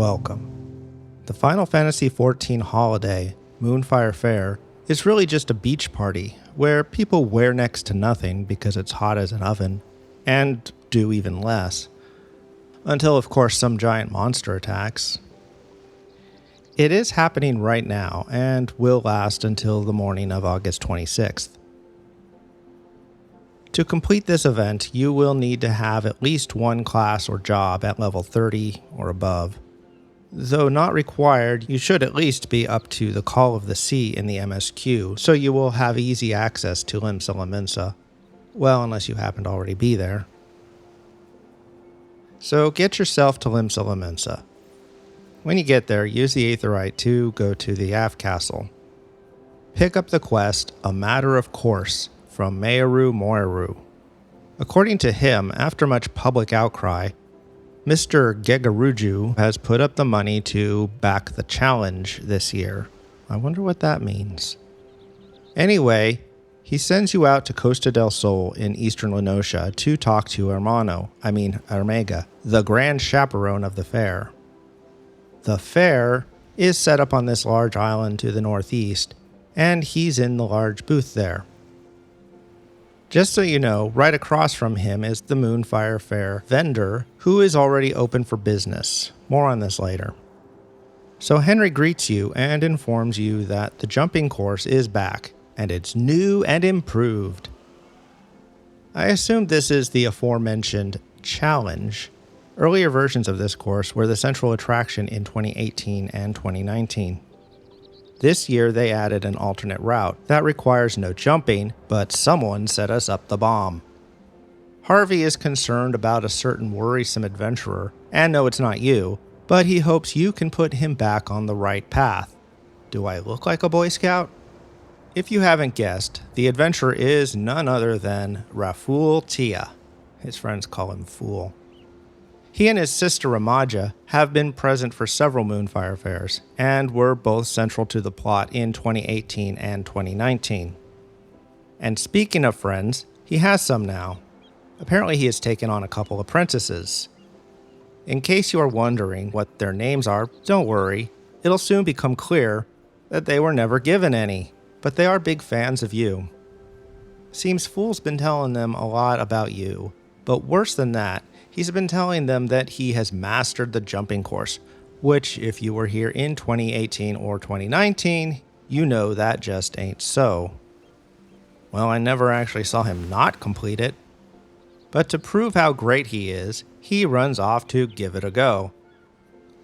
Welcome. The Final Fantasy XIV holiday, Moonfire Faire, is really just a beach party where people wear next to nothing because it's hot as an oven, and do even less. Until, of course, some giant monster attacks. It is happening right now and will last until the morning of August 26th. To complete this event, you will need to have at least one class or job at level 30 or above. Though not required, you should at least be up to the Call of the Sea in the MSQ, so you will have easy access to Limsa. Well, unless you happen to already be there. So get yourself to Limsa. When you get there, use the Aetheryte to go to the Aft Castle. Pick up the quest, A Matter of Course, from Mearu Moiru. According to him, after much public outcry, Mr. Gegaruju has put up the money to back the challenge this year. I wonder what that means. Anyway, he sends you out to Costa del Sol in eastern Lenosha to talk to Armega, the grand chaperone of the fair. The fair is set up on this large island to the northeast, and he's in the large booth there. Just so you know, right across from him is the Moonfire Faire vendor, who is already open for business. More on this later. So Henry greets you and informs you that the jumping course is back, and it's new and improved. I assume this is the aforementioned challenge. Earlier versions of this course were the central attraction in 2018 and 2019. This year they added an alternate route that requires no jumping, but someone set us up the bomb. Harvey is concerned about a certain worrisome adventurer, and no, it's not you, but he hopes you can put him back on the right path. Do I look like a Boy Scout? If you haven't guessed, the adventurer is none other than R'fhul Tia. His friends call him Fool. He and his sister Ramaja have been present for several Moonfire Fairs, and were both central to the plot in 2018 and 2019. And speaking of friends, he has some now. Apparently he has taken on a couple apprentices. In case you are wondering what their names are, don't worry, it'll soon become clear that they were never given any, but they are big fans of you. Seems Fool's been telling them a lot about you, but worse than that, he's been telling them that he has mastered the jumping course, which, if you were here in 2018 or 2019, you know that just ain't so. Well, I never actually saw him not complete it. But to prove how great he is, he runs off to give it a go.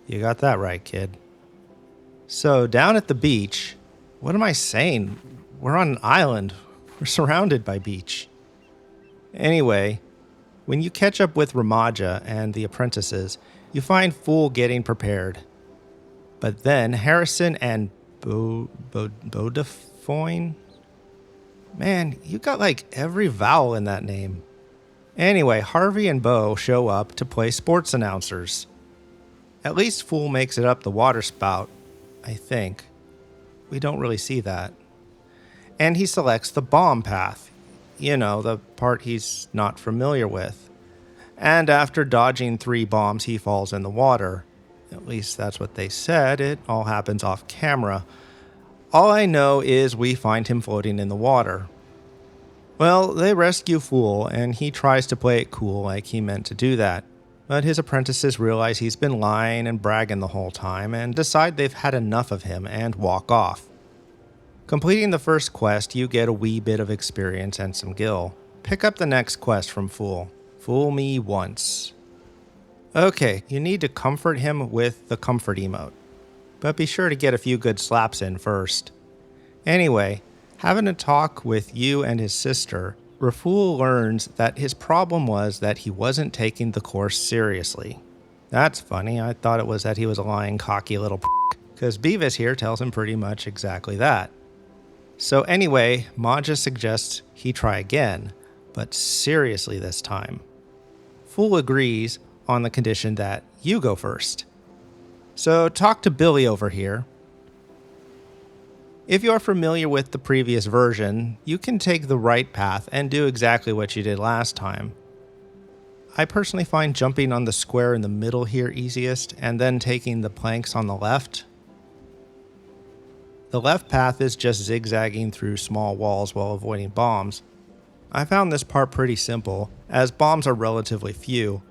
You got that right, kid. So, down at the beach, what am I saying? We're on an island. We're surrounded by beach. Anyway, when you catch up with Ramaja and the apprentices, you find Fool getting prepared. But then Harrison and Bodefoin? Man, you got like every vowel in that name. Anyway, Harvey and Bo show up to play sports announcers. At least Fool makes it up the water spout, I think. We don't really see that. And he selects the bomb path. You know, the part he's not familiar with. And after dodging 3 bombs, he falls in the water. At least that's what they said. It all happens off camera. All I know is we find him floating in the water. Well, they rescue Fool, and he tries to play it cool like he meant to do that. But his apprentices realize he's been lying and bragging the whole time, and decide they've had enough of him and walk off. Completing the first quest, you get a wee bit of experience and some gil. Pick up the next quest from Fool. Fool me once. Okay, you need to comfort him with the comfort emote. But be sure to get a few good slaps in first. Anyway, having a talk with you and his sister, R'fhul learns that his problem was that he wasn't taking the course seriously. That's funny, I thought it was that he was a lying, cocky little because Beavis here tells him pretty much exactly that. So anyway, Maja suggests he try again, but seriously this time. Fool agrees on the condition that you go first. So talk to Billy over here. If you are familiar with the previous version, you can take the right path and do exactly what you did last time. I personally find jumping on the square in the middle here easiest, and then taking the planks on the left. The left path is just zigzagging through small walls while avoiding bombs. I found this part pretty simple, as bombs are relatively few.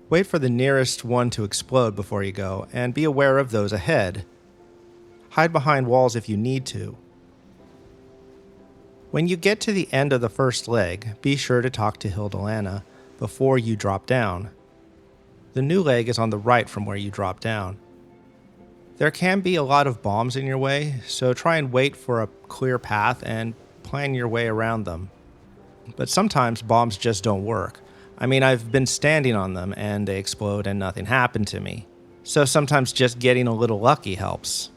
Wait for the nearest one to explode before you go, and be aware of those ahead. Hide behind walls if you need to. When you get to the end of the first leg, be sure to talk to Hildalana before you drop down. The new leg is on the right from where you drop down. There can be a lot of bombs in your way, so try and wait for a clear path and plan your way around them. But sometimes bombs just don't work. I mean, I've been standing on them and they explode and nothing happened to me. So sometimes just getting a little lucky helps.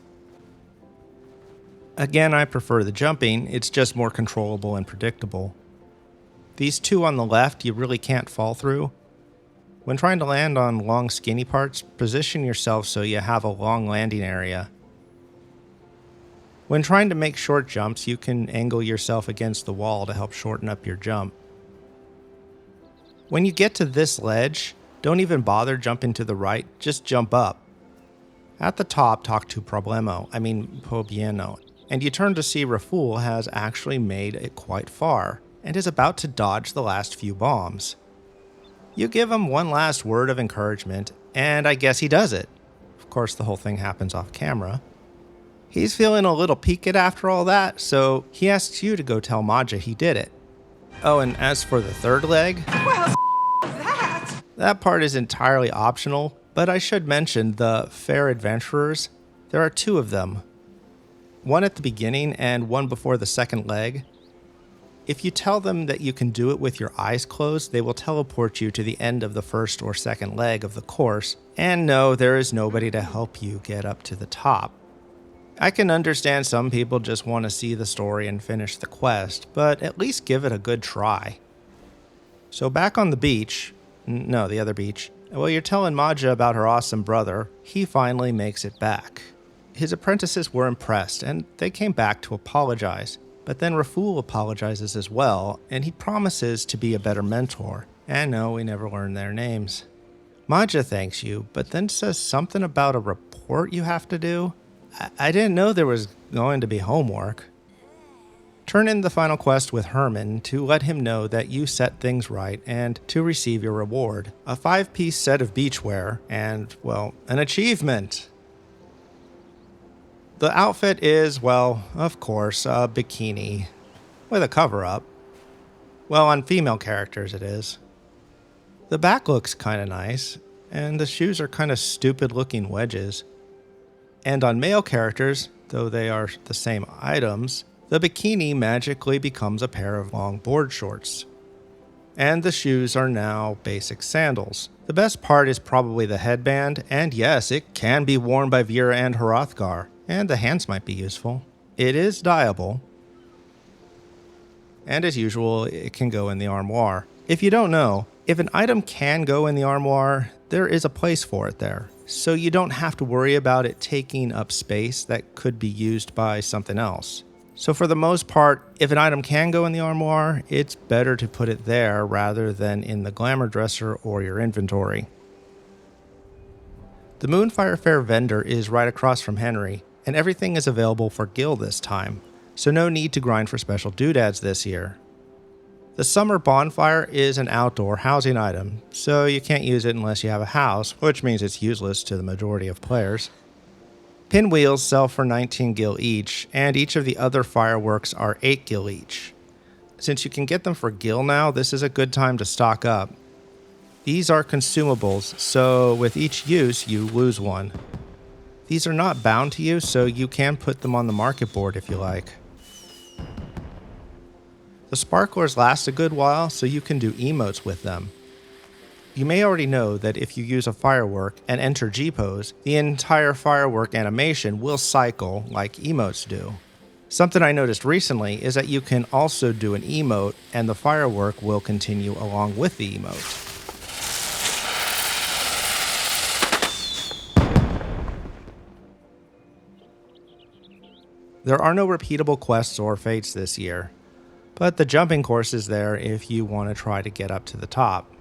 Again, I prefer the jumping, it's just more controllable and predictable. These two on the left you really can't fall through. When trying to land on long skinny parts, position yourself so you have a long landing area. When trying to make short jumps, you can angle yourself against the wall to help shorten up your jump. When you get to this ledge, don't even bother jumping to the right, just jump up. At the top, talk to Pobieno, and you turn to see R'fhul has actually made it quite far, and is about to dodge the last few bombs. You give him one last word of encouragement, and I guess he does it. Of course, the whole thing happens off camera. He's feeling a little peaked after all that, so he asks you to go tell Maja he did it. Oh, and as for the third leg, that part is entirely optional, but I should mention the Faire adventurers. There are two of them. One at the beginning and one before the second leg. If you tell them that you can do it with your eyes closed, they will teleport you to the end of the first or second leg of the course, and no, there is nobody to help you get up to the top. I can understand some people just want to see the story and finish the quest, but at least give it a good try. So back on the beach, no, the other beach, well, you're telling Maja about her awesome brother. He finally makes it back. His apprentices were impressed, and they came back to apologize. But then R'fhul apologizes as well, and he promises to be a better mentor. And no, we never learned their names. Maja thanks you, but then says something about a report you have to do. I didn't know there was going to be homework. Turn in the final quest with Herman to let him know that you set things right and to receive your reward. A 5-piece set of beachwear and, well, an achievement. The outfit is, well, of course, a bikini with a cover-up. Well, on female characters it is. The back looks kind of nice, and the shoes are kind of stupid-looking wedges. And on male characters, though they are the same items, the bikini magically becomes a pair of long board shorts. And the shoes are now basic sandals. The best part is probably the headband, and yes, it can be worn by Vera and Hrothgar. And the hands might be useful. It is dyeable. And as usual, it can go in the armoire. If you don't know, if an item can go in the armoire, there is a place for it there. So you don't have to worry about it taking up space that could be used by something else. So for the most part, if an item can go in the armoire, it's better to put it there rather than in the glamour dresser or your inventory. The Moonfire Faire vendor is right across from Henry, and everything is available for Gil this time, so no need to grind for special doodads this year. The summer bonfire is an outdoor housing item, so you can't use it unless you have a house, which means it's useless to the majority of players. Pinwheels sell for 19 gil each, and each of the other fireworks are 8 gil each. Since you can get them for gil now, this is a good time to stock up. These are consumables, so with each use, you lose one. These are not bound to you, so you can put them on the market board if you like. The sparklers last a good while, so you can do emotes with them. You may already know that if you use a firework and enter G-pose, the entire firework animation will cycle like emotes do. Something I noticed recently is that you can also do an emote and the firework will continue along with the emote. There are no repeatable quests or fates this year, but the jumping course is there if you want to try to get up to the top.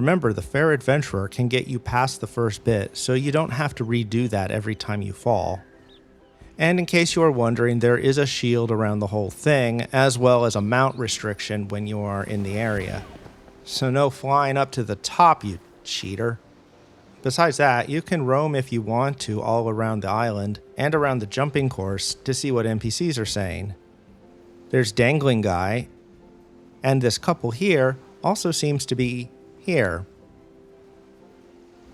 Remember, the Faire Adventurer can get you past the first bit, so you don't have to redo that every time you fall. And in case you are wondering, there is a shield around the whole thing, as well as a mount restriction when you are in the area. So no flying up to the top, you cheater. Besides that, you can roam if you want to all around the island and around the jumping course to see what NPCs are saying. There's Dangling Guy, and this couple here also seems to be here.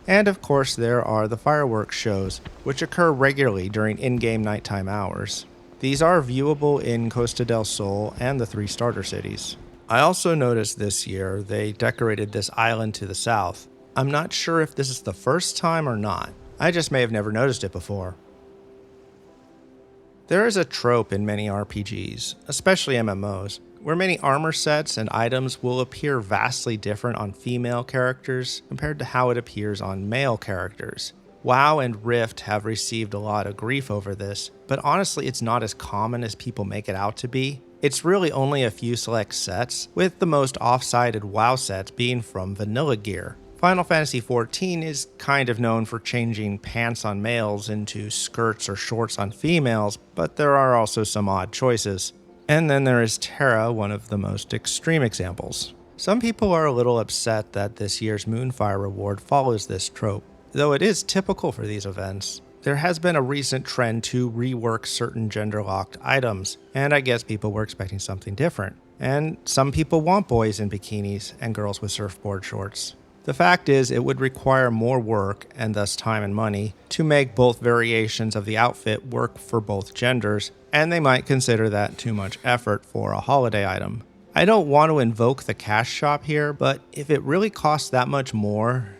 And of course there are the fireworks shows, which occur regularly during in-game nighttime hours. These are viewable in Costa del Sol and the 3 starter cities. I also noticed this year they decorated this island to the south. I'm not sure if this is the first time or not. I just may have never noticed it before. There is a trope in many RPGs, especially MMOs, where many armor sets and items will appear vastly different on female characters compared to how it appears on male characters. WoW and Rift have received a lot of grief over this, but honestly it's not as common as people make it out to be. It's really only a few select sets, with the most off-sided WoW sets being from vanilla gear. Final Fantasy XIV is kind of known for changing pants on males into skirts or shorts on females, but there are also some odd choices. And then there is Terra, one of the most extreme examples. Some people are a little upset that this year's Moonfire reward follows this trope, though it is typical for these events. There has been a recent trend to rework certain gender-locked items, and I guess people were expecting something different. And some people want boys in bikinis and girls with surfboard shorts. The fact is, it would require more work, and thus time and money, to make both variations of the outfit work for both genders, and they might consider that too much effort for a holiday item. I don't want to invoke the cash shop here, but if it really costs that much more,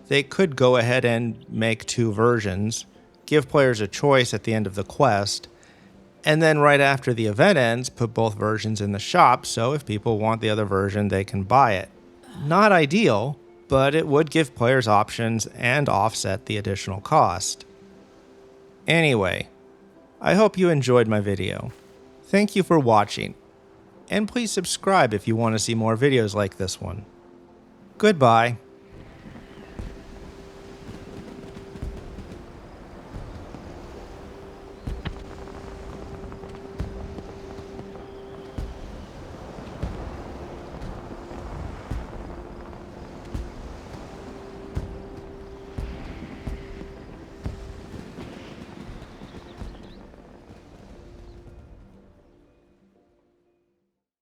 they could go ahead and make 2 versions, give players a choice at the end of the quest, and then right after the event ends, put both versions in the shop, so if people want the other version, they can buy it. Not ideal, but it would give players options and offset the additional cost. Anyway, I hope you enjoyed my video. Thank you for watching, and please subscribe if you want to see more videos like this one. Goodbye.